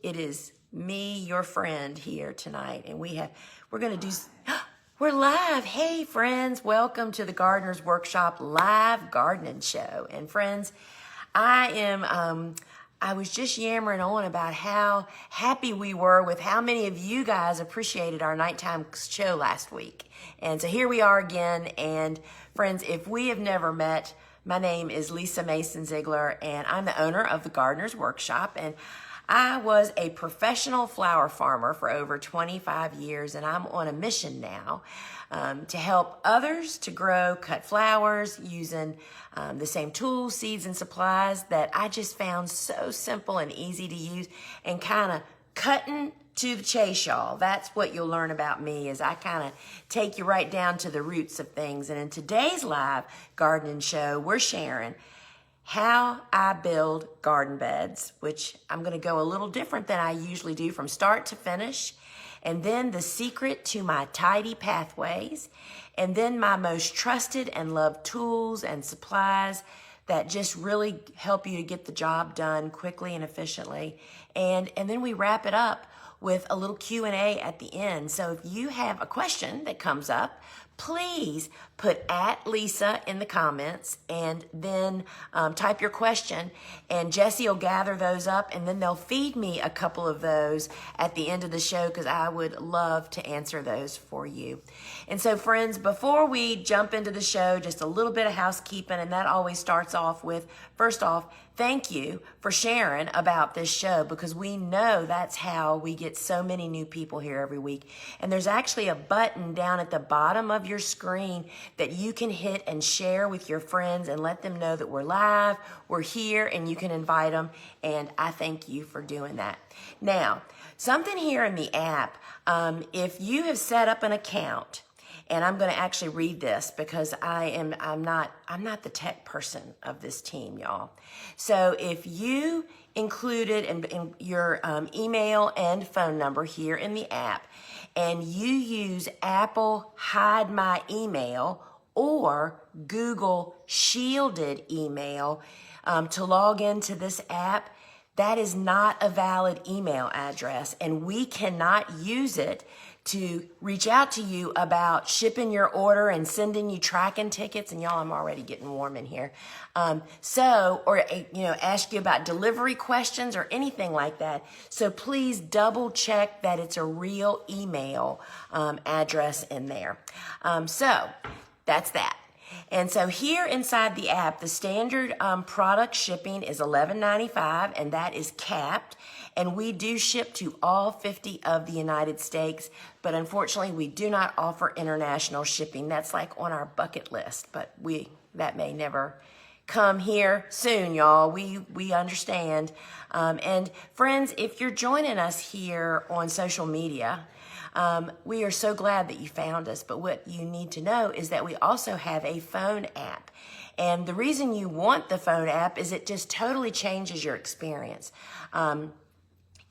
It is me, your friend, here tonight, and we're going to do, we're live. Hey, friends, welcome to the Gardener's Workshop live gardening show. And friends, I was just yammering on about how happy we were with how many of you guys appreciated our nighttime show last week. And so here we are again. And friends, if we have never met, my name is Lisa Mason Ziegler, and I'm the owner of the Gardener's Workshop. And I was a professional flower farmer for over 25 years, and I'm on a mission now to help others to grow, cut flowers using the same tools, seeds, and supplies that I just found so simple and easy to use, and kind of cutting to the chase, y'all. That's what you'll learn about me, is I kind of take you right down to the roots of things. And in today's live gardening show, we're sharing how I build garden beds, which I'm going to go a little different than I usually do from start to finish, and then the secret to my tidy pathways, and then my most trusted and loved tools and supplies that just really help you to get the job done quickly and efficiently. And then we wrap it up with a little Q&A at the end. So if you have a question that comes up, please put @Lisa in the comments, and then type your question, and Jessie will gather those up, and then they'll feed me a couple of those at the end of the show, because I would love to answer those for you. And so friends, before we jump into the show, just a little bit of housekeeping, and that always starts off with, first off, thank you for sharing about this show, because we know that's how we get so many new people here every week. And there's actually a button down at the bottom of your screen that you can hit and share with your friends and let them know that we're live, we're here, and you can invite them. And I thank you for doing that. Now, something here in the app, if you have set up an account, and I'm going to actually read this because I'm not the tech person of this team, y'all. So if you included in your email and phone number here in the app, and you use Apple Hide My Email or Google Shielded Email to log into this app, that is not a valid email address, and we cannot use it to reach out to you about shipping your order and sending you tracking tickets. And y'all, I'm already getting warm in here. Or ask you about delivery questions or anything like that. So please double check that it's a real email address in there. So that's that. And so here inside the app, the standard product shipping is $11.95, and that is capped. And we do ship to all 50 of the United States, but unfortunately we do not offer international shipping. That's like on our bucket list, but that may never come here soon, y'all. We understand. And friends, if you're joining us here on social media, we are so glad that you found us, but what you need to know is that we also have a phone app. And the reason you want the phone app is it just totally changes your experience.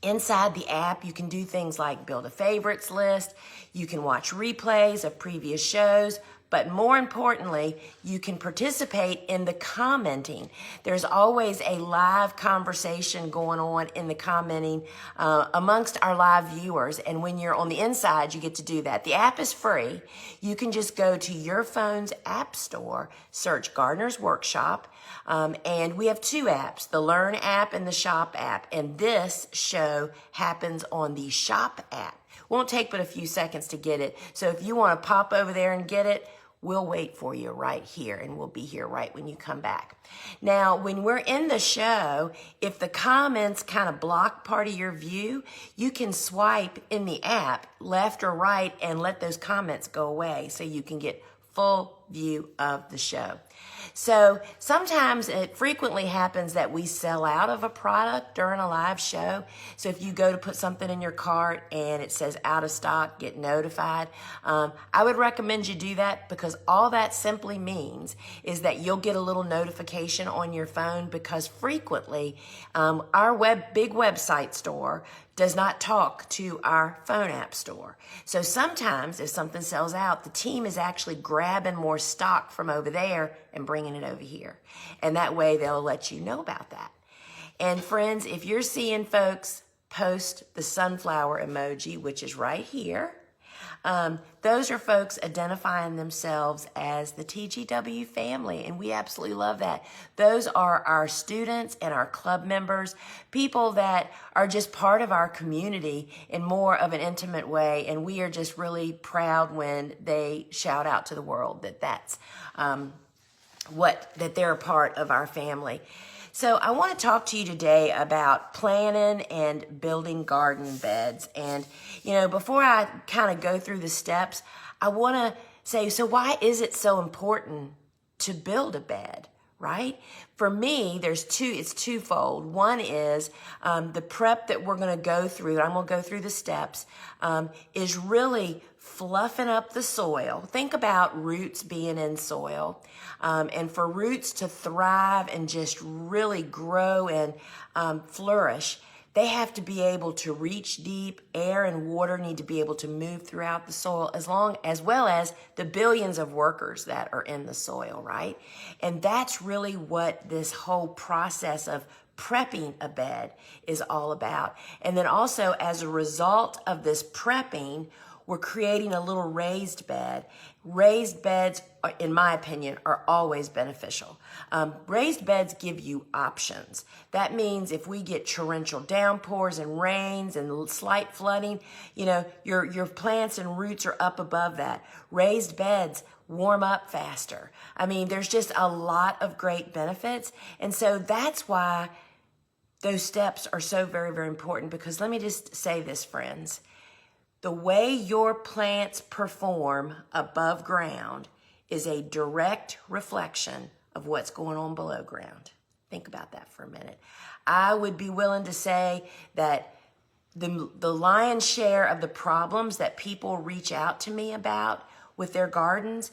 Inside the app, you can do things like build a favorites list, you can watch replays of previous shows, but more importantly, you can participate in the commenting. There's always a live conversation going on in the commenting amongst our live viewers. And when you're on the inside, you get to do that. The app is free. You can just go to your phone's app store, search Gardener's Workshop. And we have two apps, the Learn app and the Shop app. And this show happens on the Shop app. Won't take but a few seconds to get it. So if you want to pop over there and get it, we'll wait for you right here, and we'll be here right when you come back. Now, when we're in the show, if the comments kind of block part of your view, you can swipe in the app left or right and let those comments go away so you can get full view of the show. So sometimes it frequently happens that we sell out of a product during a live show. So if you go to put something in your cart and it says out of stock, get notified. I would recommend you do that, because all that simply means is that you'll get a little notification on your phone, because frequently our big website store does not talk to our phone app store. So sometimes if something sells out, the team is actually grabbing more stock from over there and bringing it over here. And that way they'll let you know about that. And friends, if you're seeing folks post the sunflower emoji, which is right here. Those are folks identifying themselves as the TGW family, and we absolutely love that. Those are our students and our club members, people that are just part of our community in more of an intimate way, and we are just really proud when they shout out to the world that that's that they're a part of our family. So I want to talk to you today about planning and building garden beds. And, before I kind of go through the steps, I want to say, so why is it so important to build a bed, right? For me, it's twofold. One is the prep that we're going to go through, I'm going to go through the steps, is really fluffing up the soil. Think about roots being in soil. And for roots to thrive and just really grow and flourish, they have to be able to reach deep. Air and water need to be able to move throughout the soil as well as the billions of workers that are in the soil, right? And that's really what this whole process of prepping a bed is all about. And then also, as a result of this prepping, we're creating a little raised bed. Raised beds, in my opinion, are always beneficial. Raised beds give you options. That means if we get torrential downpours and rains and slight flooding, your plants and roots are up above that. Raised beds warm up faster. I mean, there's just a lot of great benefits. And so that's why those steps are so very, very important, because let me just say this, friends. The way your plants perform above ground is a direct reflection of what's going on below ground. Think about that for a minute. I would be willing to say that the lion's share of the problems that people reach out to me about with their gardens,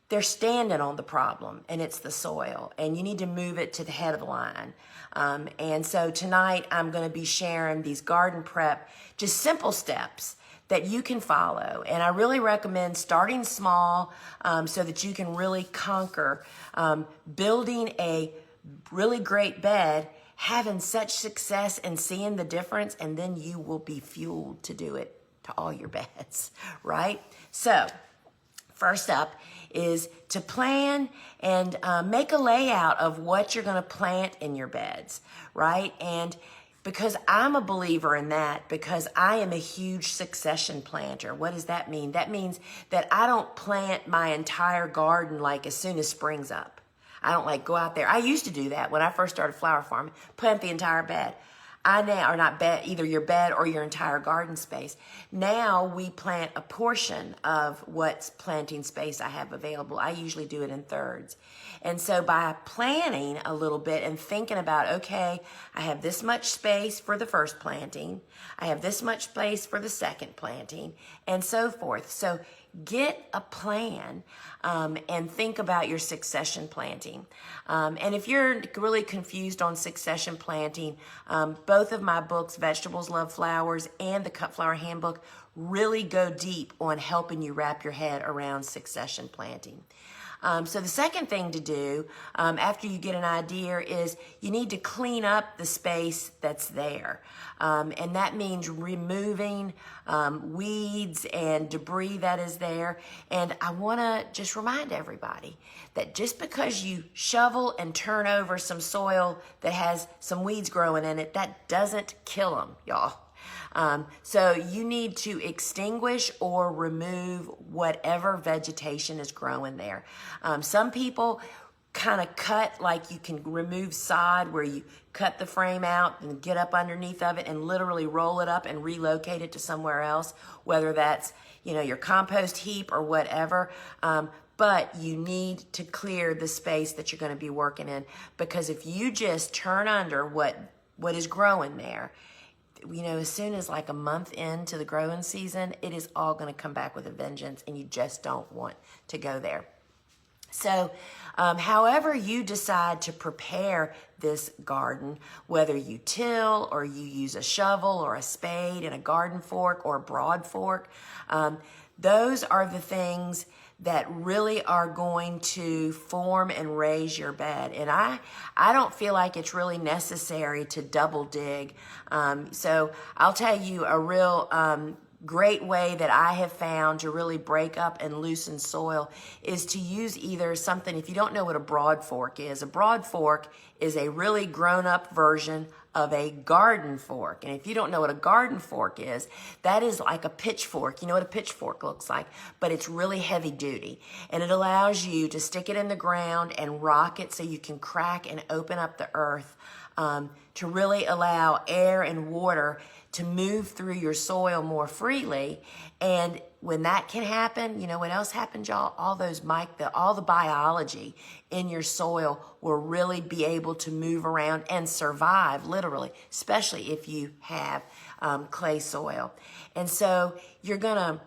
they're standing on the problem, and it's the soil, and you need to move it to the head of the line. And so tonight I'm going to be sharing these garden prep, just simple steps that you can follow. And I really recommend starting small so that you can really conquer building a really great bed, having such success and seeing the difference, and then you will be fueled to do it to all your beds, right? So first up is to plan and make a layout of what you're gonna plant in your beds, right? And because I'm a believer in that, because I am a huge succession planter. What does that mean? That means that I don't plant my entire garden like as soon as spring's up. I don't go out there. I used to do that when I first started flower farming, plant the entire bed. Or not bed, either your bed or your entire garden space. Now we plant a portion of what's planting space I have available. I usually do it in thirds. And so by planning a little bit and thinking about, okay, I have this much space for the first planting, I have this much space for the second planting, and so forth. So get a plan and think about your succession planting. And if you're really confused on succession planting, both of my books, Vegetables Love Flowers and the Cut Flower Handbook, really go deep on helping you wrap your head around succession planting. So the second thing to do after you get an idea is you need to clean up the space that's there. And that means removing weeds and debris that is there. And I want to just remind everybody that just because you shovel and turn over some soil that has some weeds growing in it, that doesn't kill them, y'all. So you need to extinguish or remove whatever vegetation is growing there. Some people kind of cut, like you can remove sod where you cut the frame out and get up underneath of it and literally roll it up and relocate it to somewhere else, whether that's, your compost heap or whatever. But you need to clear the space that you're going to be working in, because if you just turn under what is growing there, as soon as like a month into the growing season, it is all going to come back with a vengeance, and you just don't want to go there. So however you decide to prepare this garden, whether you till or you use a shovel or a spade and a garden fork or a broad fork, those are the things that really are going to form and raise your bed. And I don't feel like it's really necessary to double dig. So I'll tell you a real great way that I have found to really break up and loosen soil is to use either something, if you don't know what a broad fork is a really grown up version of a garden fork. And if you don't know what a garden fork is, that is like a pitchfork. You know what a pitchfork looks like, but it's really heavy duty. And it allows you to stick it in the ground and rock it so you can crack and open up the earth to really allow air and water to move through your soil more freely. And when that can happen, you know what else happens, y'all? All the biology in your soil will really be able to move around and survive, literally, especially if you have clay soil. And so you're gonna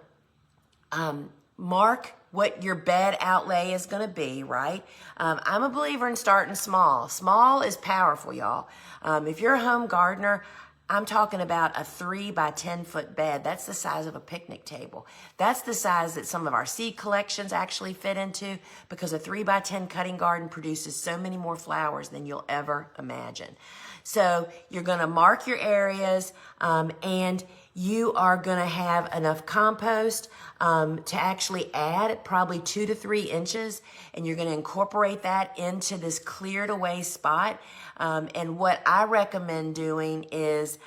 mark what your bed outlay is going to be, right? I'm a believer in starting small. Small is powerful, y'all. If you're a home gardener, I'm talking about a 3 by 10 foot bed. That's the size of a picnic table. That's the size that some of our seed collections actually fit into, because a 3 by 10 cutting garden produces so many more flowers than you'll ever imagine. So you're going to mark your areas, and you are going to have enough compost to actually add probably 2 to 3 inches, and you're going to incorporate that into this cleared away spot. And what I recommend doing is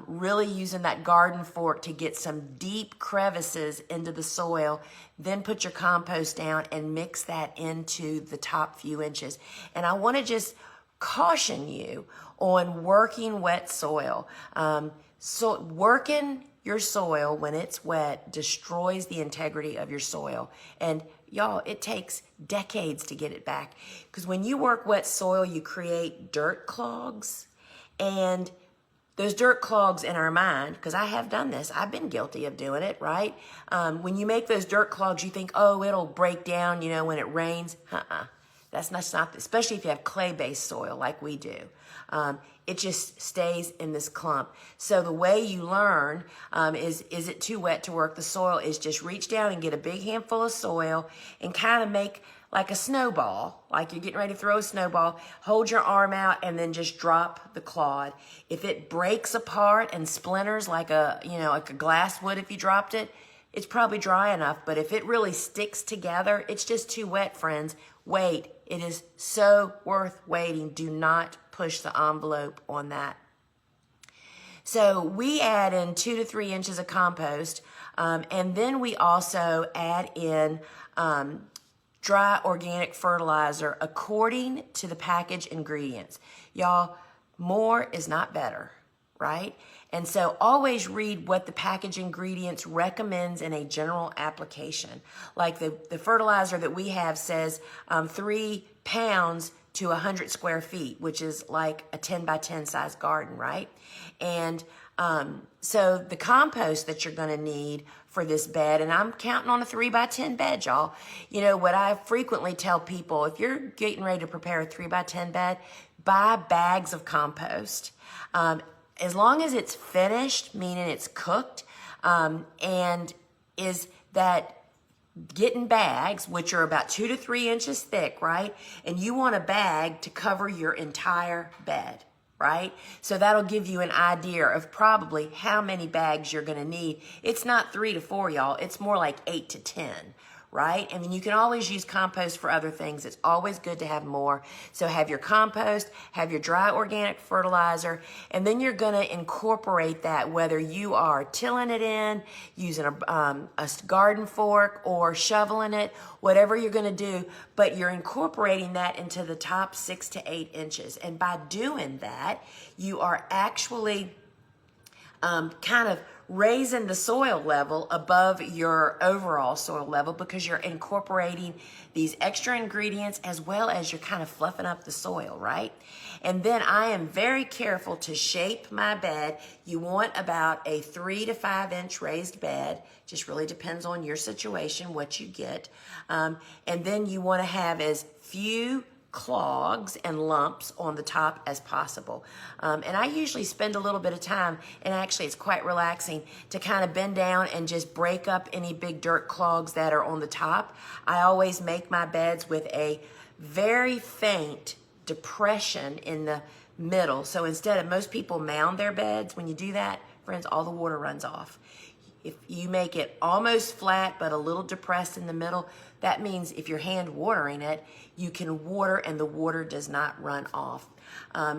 really using that garden fork to get some deep crevices into the soil, then put your compost down and mix that into the top few inches. And I want to just caution you on working wet soil. So working your soil when it's wet destroys the integrity of your soil. And y'all, it takes decades to get it back. Because when you work wet soil, you create dirt clogs. And those dirt clogs in our mind, because I have done this, I've been guilty of doing it, right? When you make those dirt clogs, you think, oh, it'll break down, when it rains. That's not, especially if you have clay-based soil like we do. It just stays in this clump. So the way you learn is it too wet to work the soil, is just reach down and get a big handful of soil and kind of make like a snowball, like you're getting ready to throw a snowball. Hold your arm out and then just drop the clod. If it breaks apart and splinters like like a glass would if you dropped it, it's probably dry enough. But if it really sticks together, it's just too wet, friends. Wait. It is so worth waiting. Do not push the envelope on that. So we add in 2 to 3 inches of compost, and then we also add in dry organic fertilizer according to the package ingredients. Y'all, more is not better, right? And so always read what the package ingredients recommends in a general application. Like the fertilizer that we have says 3 pounds to 100 square feet, which is like a 10 by 10 size garden, right? And so the compost that you're going to need for this bed, and I'm counting on a 3 by 10 bed, y'all. What I frequently tell people, if you're getting ready to prepare a 3 by 10 bed, buy bags of compost. As long as it's finished, meaning it's cooked, and is that getting bags, which are about 2 to 3 inches thick, right? And you want a bag to cover your entire bed, right? So that'll give you an idea of probably how many bags you're going to need. It's not 3 to 4, y'all. It's more like 8 to 10. Right? I mean, you can always use compost for other things. It's always good to have more. So have your compost, have your dry organic fertilizer, and then you're going to incorporate that, whether you are tilling it in, using a garden fork, or shoveling it, whatever you're going to do, but you're incorporating that into the top 6 to 8 inches. And by doing that, you are actually kind of raising the soil level above your overall soil level, because you're incorporating these extra ingredients as well as you're kind of fluffing up the soil, right? And then I am very careful to shape my bed. You want about a 3 to 5 inch raised bed. Just really depends on your situation, what you get. And then you want to have as few clogs and lumps on the top as possible. And I usually spend a little bit of time, and actually it's quite relaxing, to kind of bend down and just break up any big dirt clogs that are on the top. I always make my beds with a very faint depression in the middle. So instead of, most people mound their beds. When you do that, friends, all the water runs off. If you make it almost flat but a little depressed in the middle, that means if you're hand watering it, you can water and the water does not run off.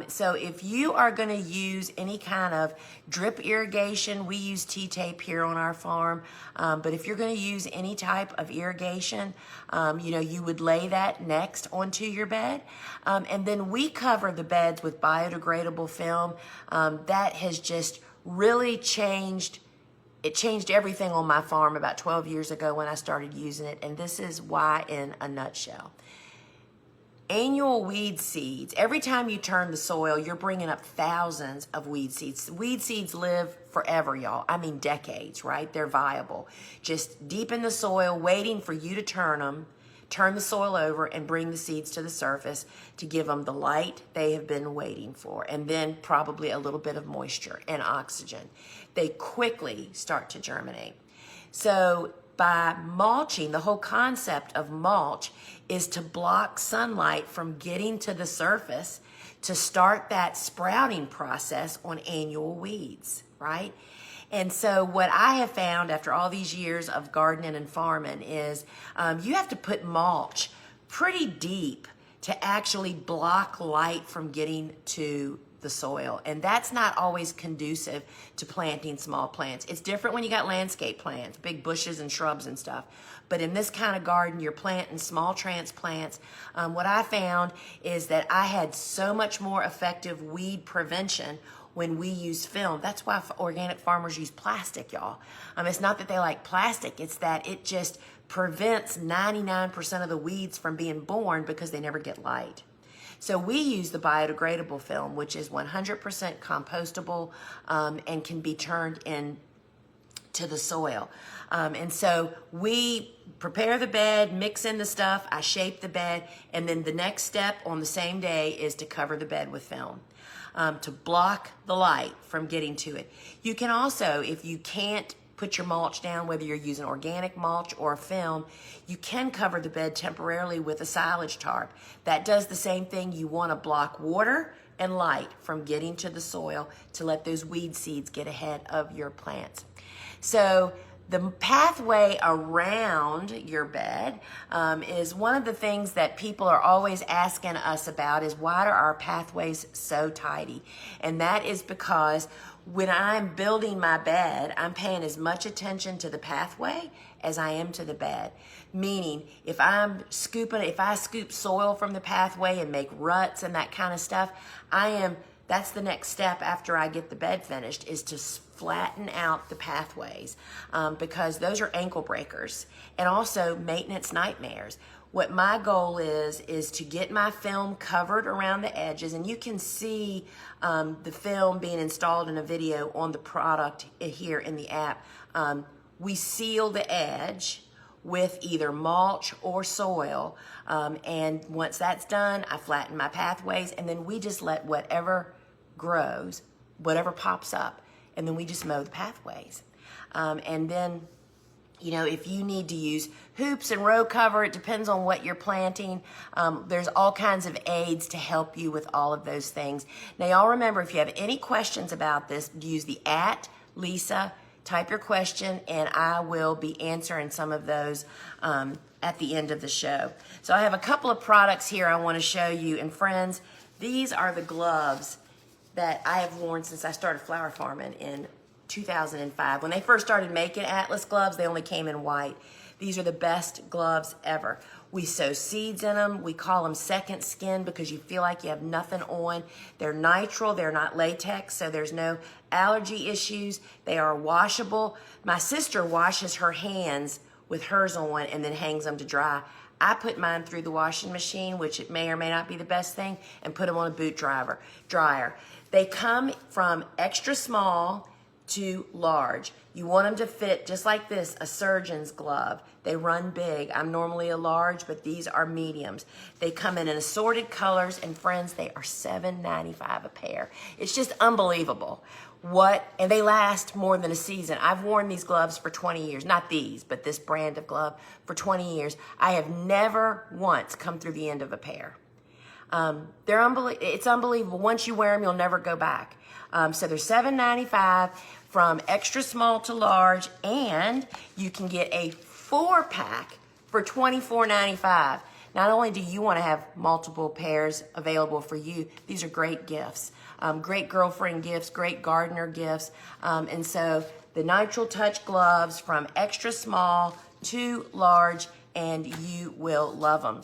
So if you are going to use any kind of drip irrigation, we use T-tape here on our farm, but if you're going to use any type of irrigation, you would lay that next onto your bed. And then we cover the beds with biodegradable film. That has just really changed. It changed everything on my farm about 12 years ago when I started using it, and this is why in a nutshell. Annual weed seeds. Every time you turn the soil, you're bringing up thousands of weed seeds. Weed seeds live forever, y'all. I mean decades, right? They're viable. Just deep in the soil, waiting for you to turn the soil over and bring the seeds to the surface to give them the light they have been waiting for, and then probably a little bit of moisture and oxygen. They quickly start to germinate. So by mulching, the whole concept of mulch is to block sunlight from getting to the surface to start that sprouting process on annual weeds, right? And so what I have found after all these years of gardening and farming is you have to put mulch pretty deep to actually block light from getting to the soil. And that's not always conducive to planting small plants. It's different when you got landscape plants, big bushes and shrubs and stuff. But in this kind of garden, you're planting small transplants. What I found is that I had so much more effective weed prevention when we use film. That's why organic farmers use plastic, y'all. It's not that they like plastic, it's that it just prevents 99% of the weeds from being born because they never get light. So we use the biodegradable film, which is 100% compostable and can be turned into the soil. And so we prepare the bed, mix in the stuff, I shape the bed, and then the next step on the same day is to cover the bed with film. To block the light from getting to it. You can also, if you can't put your mulch down, whether you're using organic mulch or a film, you can cover the bed temporarily with a silage tarp. That does the same thing. You want to block water and light from getting to the soil to let those weed seeds get ahead of your plants. So the pathway around your bed is one of the things that people are always asking us about, is why are our pathways so tidy? And that is because when I'm building my bed, I'm paying as much attention to the pathway as I am to the bed. Meaning, if I scoop soil from the pathway and make ruts and that kind of stuff, that's the next step after I get the bed finished, is to flatten out the pathways because those are ankle breakers and also maintenance nightmares. What my goal is to get my film covered around the edges, and you can see the film being installed in a video on the product here in the app. We seal the edge with either mulch or soil, and once that's done, I flatten my pathways, and then we just let whatever grows, whatever pops up, and then we just mow the pathways. And then, if you need to use hoops and row cover, it depends on what you're planting. There's all kinds of aids to help you with all of those things. Now, y'all remember, if you have any questions about this, use the @Lisa, type your question, and I will be answering some of those at the end of the show. So I have a couple of products here I want to show you. And friends, these are the gloves that I have worn since I started flower farming in 2005. When they first started making Atlas gloves, they only came in white. These are the best gloves ever. We sow seeds in them. We call them second skin because you feel like you have nothing on. They're nitrile, they're not latex, so there's no allergy issues. They are washable. My sister washes her hands with hers on and then hangs them to dry. I put mine through the washing machine, which it may or may not be the best thing, and put them on a boot dryer. They come from extra small to large. You want them to fit just like this, a surgeon's glove. They run big. I'm normally a large, but these are mediums. They come in assorted colors, and friends, they are $7.95 a pair. It's just unbelievable. And they last more than a season. I've worn these gloves for 20 years. Not these, but this brand of glove for 20 years. I have never once come through the end of a pair. It's unbelievable. Once you wear them, you'll never go back. So they're $7.95 from extra small to large, and you can get a 4-pack for $24.95. Not only do you want to have multiple pairs available for you, these are great gifts. Great girlfriend gifts, great gardener gifts. And so the Nitrile Touch gloves from extra small to large, and you will love them.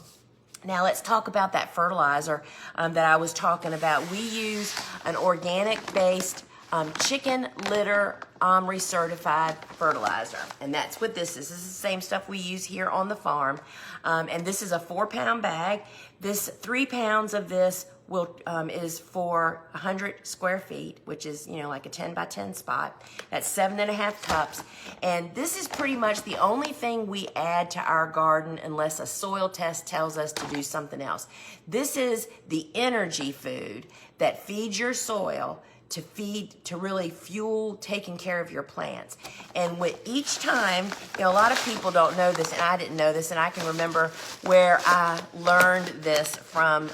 Now let's talk about that fertilizer that I was talking about. We use an organic-based chicken litter OMRI certified fertilizer, and that's what this is. This is the same stuff we use here on the farm, and this is a 4-pound bag. This 3 pounds of this is for 100 square feet, which is, like a 10 by 10 spot. That's 7.5 cups. And this is pretty much the only thing we add to our garden unless a soil test tells us to do something else. This is the energy food that feeds your soil to really fuel taking care of your plants. And with each time, a lot of people don't know this, and I didn't know this, and I can remember where I learned this from.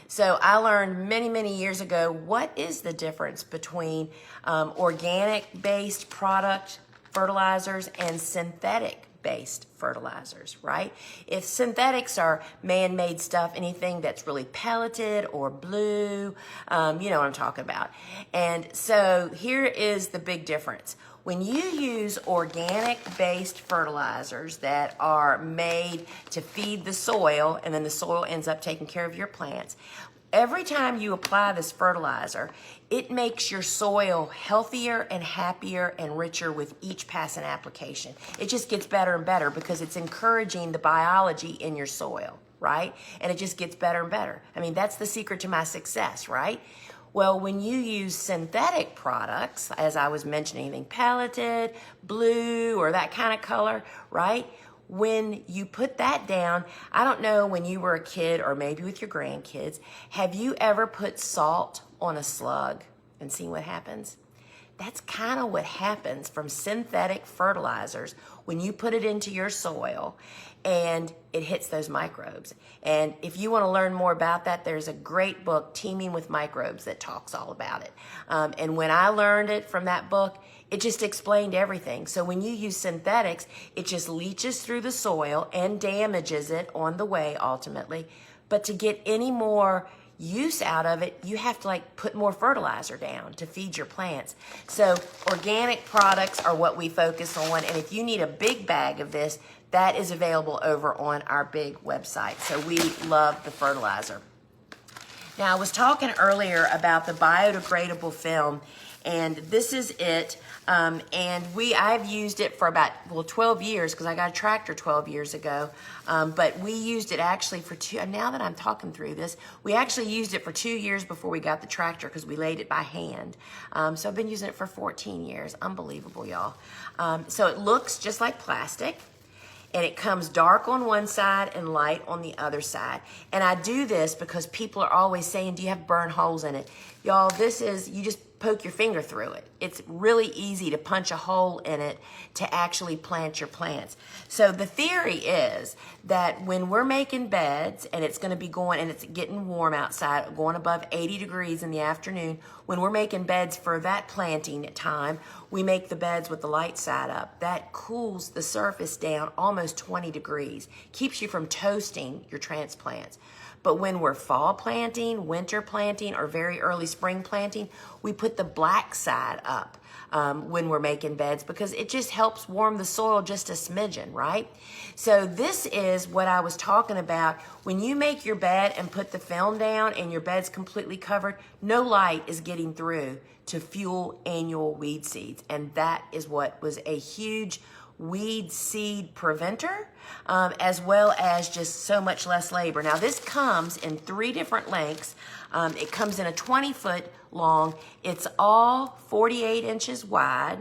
So I learned many, many years ago, what is the difference between organic-based product fertilizers and synthetic-based fertilizers, right? If synthetics are man-made stuff, anything that's really pelleted or blue, you know what I'm talking about. And so here is the big difference. When you use organic-based fertilizers that are made to feed the soil, and then the soil ends up taking care of your plants, every time you apply this fertilizer, it makes your soil healthier and happier and richer with each passing application. It just gets better and better because it's encouraging the biology in your soil, right? And it just gets better and better. I mean, that's the secret to my success, right? Well, when you use synthetic products, as I was mentioning, anything pelleted, blue, or that kind of color, right? When you put that down, I don't know when you were a kid or maybe with your grandkids, have you ever put salt on a slug and seen what happens? That's kind of what happens from synthetic fertilizers when you put it into your soil and it hits those microbes. And if you want to learn more about that, there's a great book, Teaming with Microbes, that talks all about it. And when I learned it from that book, it just explained everything. So when you use synthetics, it just leaches through the soil and damages it on the way ultimately. But to get any more use out of it, you have to put more fertilizer down to feed your plants. So organic products are what we focus on. And if you need a big bag of this, that is available over on our big website. So we love the fertilizer. Now, I was talking earlier about the biodegradable film, and this is it. And I've used it for about 12 years because I got a tractor 12 years ago. But we used it actually for now that I'm talking through this, we actually used it for 2 years before we got the tractor because we laid it by hand. So I've been using it for 14 years. Unbelievable, y'all. So it looks just like plastic. And it comes dark on one side and light on the other side. And I do this because people are always saying, do you have burn holes in it? Y'all, you just poke your finger through it. It's really easy to punch a hole in it to actually plant your plants. So the theory is that when we're making beds and it's going to be going and it's getting warm outside, going above 80 degrees in the afternoon, when we're making beds for that planting time, we make the beds with the light side up. That cools the surface down almost 20 degrees, keeps you from toasting your transplants. But when we're fall planting, winter planting, or very early spring planting, we put the black side up when we're making beds because it just helps warm the soil just a smidgen, right? So this is what I was talking about. When you make your bed and put the film down and your bed's completely covered, no light is getting through to fuel annual weed seeds. And that is what was a huge weed seed preventer, as well as just so much less labor. Now this comes in 3 different lengths. It comes in a 20-foot long. It's all 48 inches wide.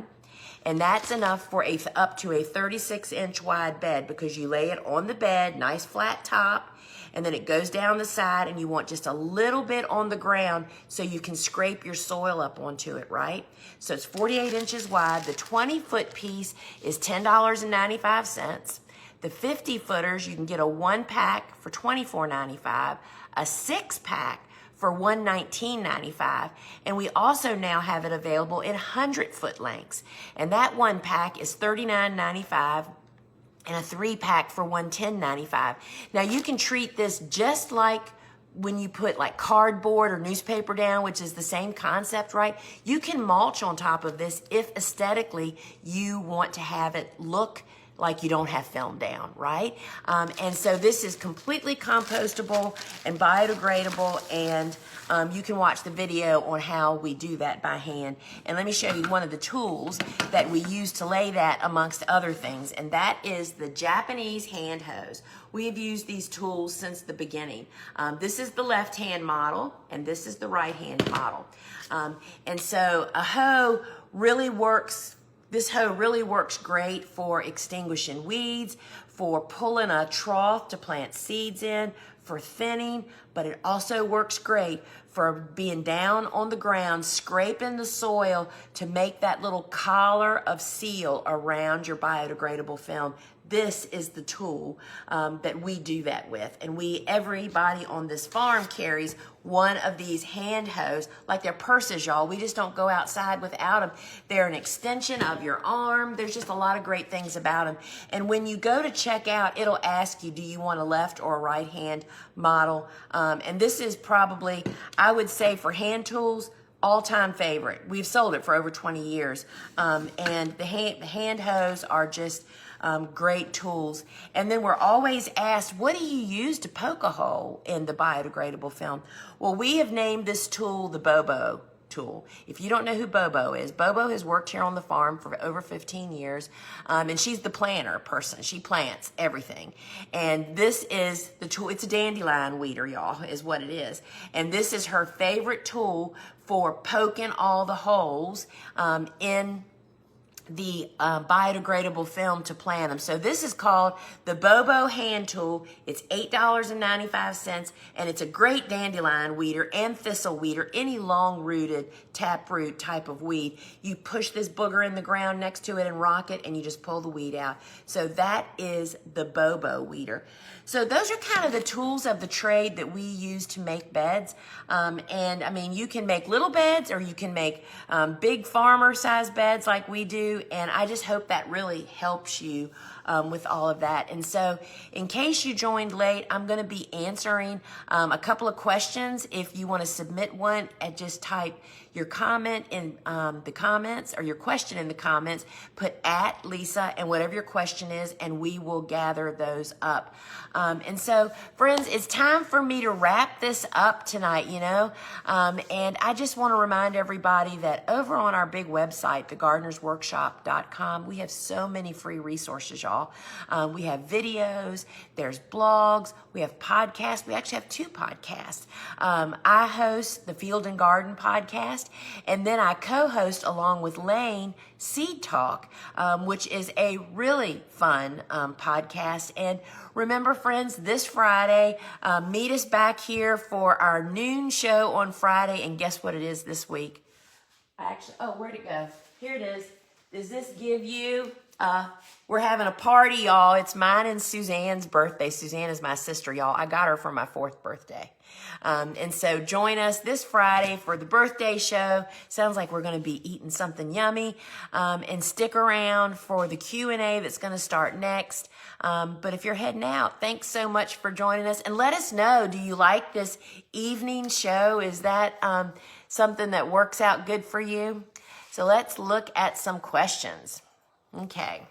And that's enough for up to a 36-inch wide bed, because you lay it on the bed, nice flat top, and then it goes down the side, and you want just a little bit on the ground so you can scrape your soil up onto it, right? So it's 48 inches wide. The 20-foot piece is $10.95. The 50-footers, you can get a 1-pack for $24.95, a 6-pack for $119.95, and we also now have it available in 100-foot lengths, and that 1-pack is $39.95, and a 3-pack for $110.95. Now you can treat this just like when you put like cardboard or newspaper down, which is the same concept, right? You can mulch on top of this if aesthetically you want to have it look like you don't have film down, right? And so this is completely compostable and biodegradable, and you can watch the video on how we do that by hand. And let me show you one of the tools that we use to lay that, amongst other things, and that is the Japanese hand hose. We have used these tools since the beginning. This is the left-hand model, and this is the right-hand model. And so a hoe really works. This hoe really works great for extinguishing weeds, for pulling a trough to plant seeds in, for thinning, but it also works great for being down on the ground, scraping the soil to make that little collar of seal around your biodegradable film. This is the tool that we do that with. And everybody on this farm carries one of these hand hose, like they're purses, y'all. We just don't go outside without them. They're an extension of your arm. There's just a lot of great things about them. And when you go to check out, it'll ask you, do you want a left or a right hand model? And this is probably, I would say, for hand tools, all-time favorite. We've sold it for over 20 years. And the hand hose are just great tools. And then we're always asked, what do you use to poke a hole in the biodegradable film? Well, we have named this tool the Bobo tool. If you don't know who Bobo is, Bobo has worked here on the farm for over 15 years, and she's the planter person. She plants everything. And this is the tool. It's a dandelion weeder, y'all, is what it is. And this is her favorite tool for poking all the holes in the biodegradable film to plant them. So this is called the Bobo hand tool. It's $8.95, and it's a great dandelion weeder and thistle weeder, any long-rooted taproot type of weed. You push this booger in the ground next to it and rock it, and you just pull the weed out. So that is the Bobo weeder. So those are kind of the tools of the trade that we use to make beds. And I mean, you can make little beds, or you can make big farmer size beds like we do. And I just hope that really helps you with all of that. And so in case you joined late, I'm going to be answering a couple of questions. If you want to submit one, and just type your comment in the comments, or your question in the comments, put @Lisa and whatever your question is, and we will gather those up. And so, friends, it's time for me to wrap this up tonight, you know. And I just want to remind everybody that over on our big website, thegardenersworkshop.com, we have so many free resources, y'all. We have videos, there's blogs, we have podcasts. We actually have 2 podcasts. I host the Field and Garden podcast, and then I co-host along with Lane Seed Talk, which is a really fun podcast. And remember, friends, this Friday, meet us back here for our noon show on Friday. And guess what it is this week? Where'd it go? Here it is. Does this give you... we're having a party, y'all. It's mine and Suzanne's birthday. Suzanne is my sister, y'all. I got her for my 4th birthday. And so join us this Friday for the birthday show. Sounds like we're going to be eating something yummy. And stick around for the Q&A that's going to start next. But if you're heading out, thanks so much for joining us. And let us know, do you like this evening show? Is that something that works out good for you? So let's look at some questions. Okay.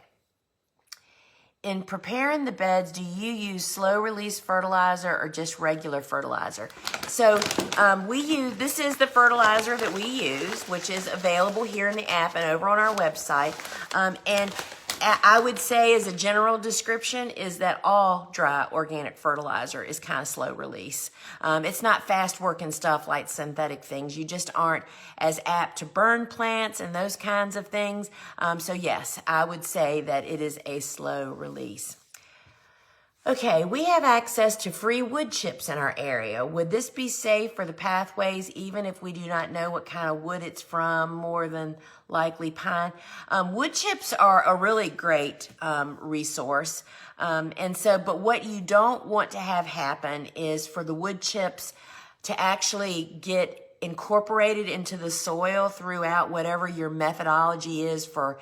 In preparing the beds, do you use slow release fertilizer or just regular fertilizer? So this is the fertilizer that we use, which is available here in the app and over on our website. And I would say as a general description is that all dry organic fertilizer is kind of slow release. It's not fast working stuff like synthetic things. You just aren't as apt to burn plants and those kinds of things. So yes, I would say that it is a slow release. Okay, we have access to free wood chips in our area. Would this be safe for the pathways even if we do not know what kind of wood it's from, more than likely pine? Wood chips are a really great resource. But what you don't want to have happen is for the wood chips to actually get incorporated into the soil throughout whatever your methodology is for,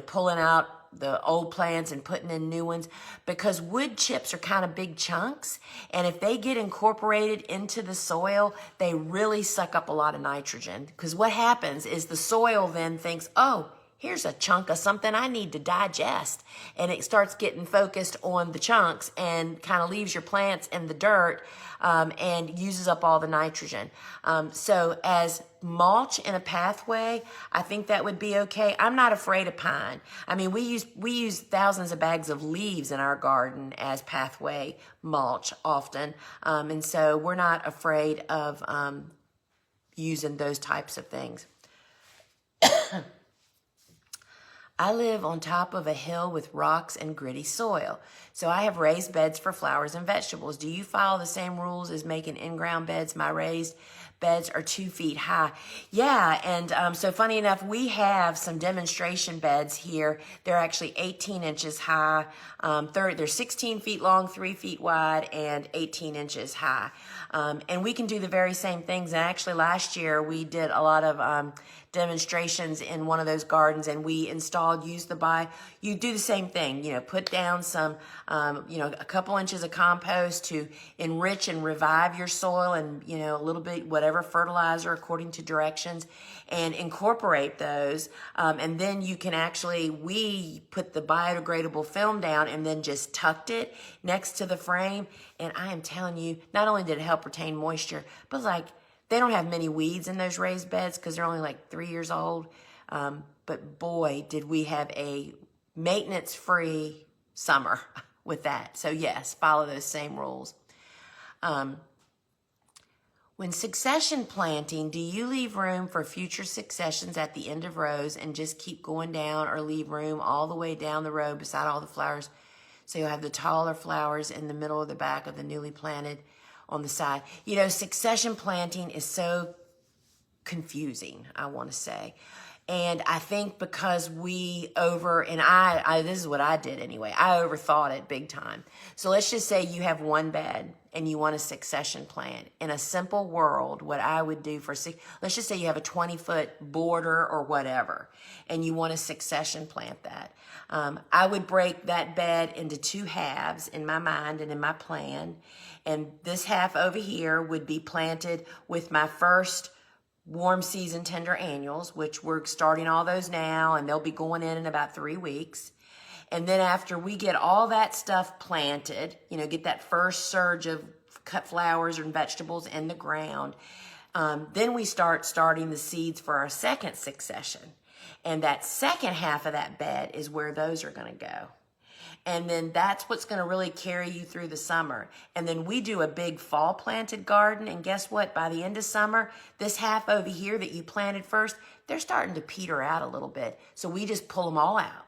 pulling out the old plants and putting in new ones, because wood chips are kind of big chunks, and if they get incorporated into the soil, they really suck up a lot of nitrogen, because what happens is the soil then thinks, oh, here's a chunk of something I need to digest, and it starts getting focused on the chunks and kind of leaves your plants in the dirt and uses up all the nitrogen. So as mulch in a pathway, I think that would be okay. I'm not afraid of pine. I mean, we use thousands of bags of leaves in our garden as pathway mulch often, and so we're not afraid of using those types of things. I live on top of a hill with rocks and gritty soil, so I have raised beds for flowers and vegetables. Do you follow the same rules as making in-ground beds? My raised beds are 2 feet high. Yeah, and so funny enough, we have some demonstration beds here. They're actually 18 inches high. They're 16 feet long, 3 feet wide, and 18 inches high. And we can do the very same things. And actually last year we did a lot of demonstrations in one of those gardens, and we installed you do the same thing, put down some a couple inches of compost to enrich and revive your soil, and a little bit whatever fertilizer according to directions, and incorporate those, and then you can we put the biodegradable film down and then just tucked it next to the frame, and I am telling you, not only did it help retain moisture, but they don't have many weeds in those raised beds because they're only 3 years old. But boy, did we have a maintenance-free summer with that. So yes, follow those same rules. When succession planting, do you leave room for future successions at the end of rows and just keep going down, or leave room all the way down the row beside all the flowers so you'll have the taller flowers in the middle of the back of the newly planted on the side? Succession planting is so confusing, I want to say. And I think because this is what I did anyway. I overthought it big time. So let's just say you have one bed and you want a succession plant. In a simple world, what I would do let's just say you have a 20-foot border or whatever, and you want to succession plant that. I would break that bed into 2 halves in my mind and in my plan. And this half over here would be planted with my first warm season tender annuals, which we're starting all those now, and they'll be going in about 3 weeks. And then after we get all that stuff planted, get that first surge of cut flowers and vegetables in the ground, then we starting the seeds for our second succession. And that second half of that bed is where those are going to go. And then that's what's going to really carry you through the summer. And then we do a big fall planted garden. And guess what? By the end of summer, this half over here that you planted first, they're starting to peter out a little bit. So we just pull them all out,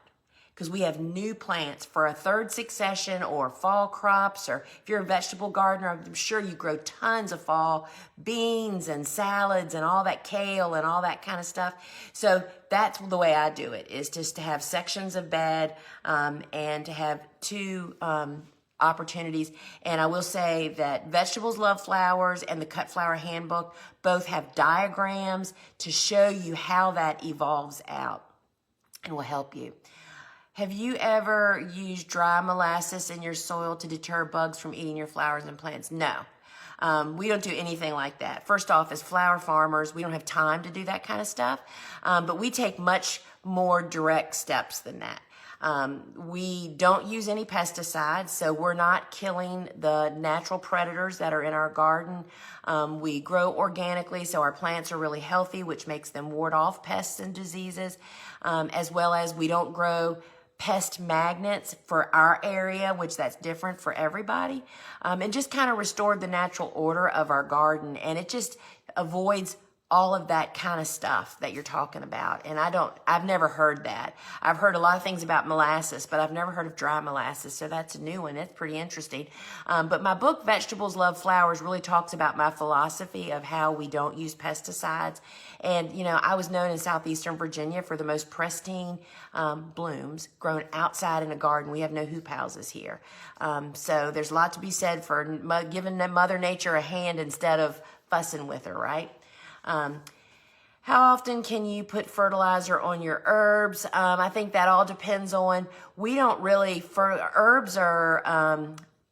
because we have new plants for a third succession or fall crops. Or if you're a vegetable gardener, I'm sure you grow tons of fall beans and salads and all that kale and all that kind of stuff. So that's the way I do it, is just to have sections of bed and to have 2 opportunities. And I will say that Vegetables Love Flowers and the Cut Flower Handbook both have diagrams to show you how that evolves out and will help you. Have you ever used dry molasses in your soil to deter bugs from eating your flowers and plants? No. We don't do anything like that. First off, as flower farmers, we don't have time to do that kind of stuff, but we take much more direct steps than that. We don't use any pesticides, so we're not killing the natural predators that are in our garden. We grow organically, so our plants are really healthy, which makes them ward off pests and diseases, as well as we don't grow pest magnets for our area, which that's different for everybody, and just kind of restored the natural order of our garden. And it just avoids all of that kind of stuff that you're talking about. And I've never heard that. I've heard a lot of things about molasses, but I've never heard of dry molasses. So that's a new one. It's pretty interesting. But my book, Vegetables Love Flowers, really talks about my philosophy of how we don't use pesticides. And, you know, I was known in southeastern Virginia for the most pristine blooms grown outside in a garden. We have no hoop houses here. So there's a lot to be said for giving Mother Nature a hand instead of fussing with her, right? How often can you put fertilizer on your herbs? I think that all depends on, we don't really, herbs are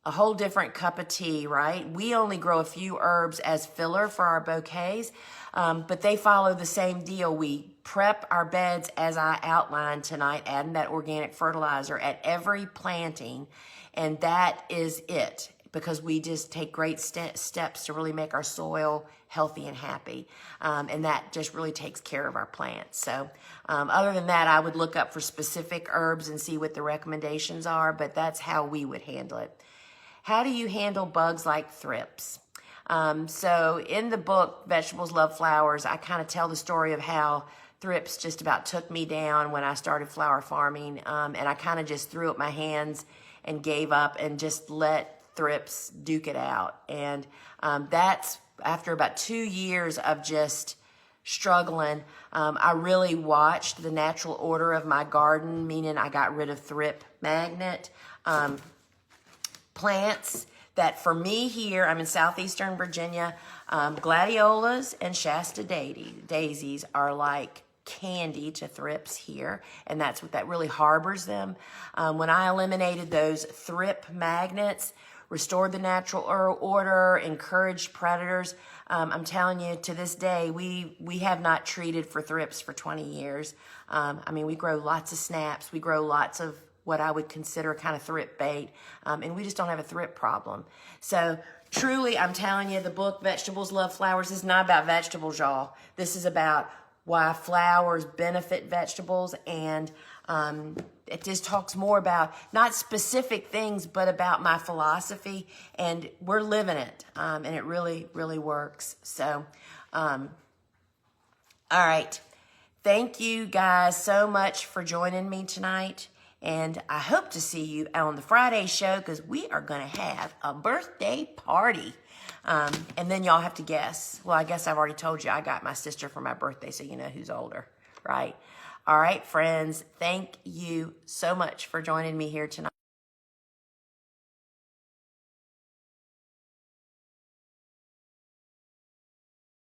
a whole different cup of tea, right? We only grow a few herbs as filler for our bouquets, but they follow the same deal. We prep our beds as I outlined tonight, adding that organic fertilizer at every planting, and that is it, because we just take great steps to really make our soil healthy and happy. And that just really takes care of our plants. So other than that, I would look up for specific herbs and see what the recommendations are, but that's how we would handle it. How do you handle bugs like thrips? So in the book, Vegetables Love Flowers, I kind of tell the story of how thrips just about took me down when I started flower farming. And I kind of just threw up my hands and gave up and just let thrips duke it out. And that's after about 2 years of just struggling. I really watched the natural order of my garden, meaning I got rid of thrip magnet plants that for me here, I'm in southeastern Virginia, gladiolas and Shasta daisies are like candy to thrips here, and that's what that really harbors them. When I eliminated those thrip magnets, restored the natural order, encouraged predators, I'm telling you, to this day, we have not treated for thrips for 20 years. I mean, we grow lots of snaps. We grow lots of what I would consider kind of thrip bait, and we just don't have a thrip problem. So truly, I'm telling you, the book Vegetables Love Flowers is not about vegetables, y'all. This is about why flowers benefit vegetables, and it just talks more about not specific things, but about my philosophy, and we're living it, and it really, really works. So, all right. Thank you guys so much for joining me tonight, and I hope to see you on the Friday show, because we are going to have a birthday party. And then y'all have to guess. Well, I guess I've already told you I got my sister for my birthday, so you know who's older, right? All right, friends, thank you so much for joining me here tonight.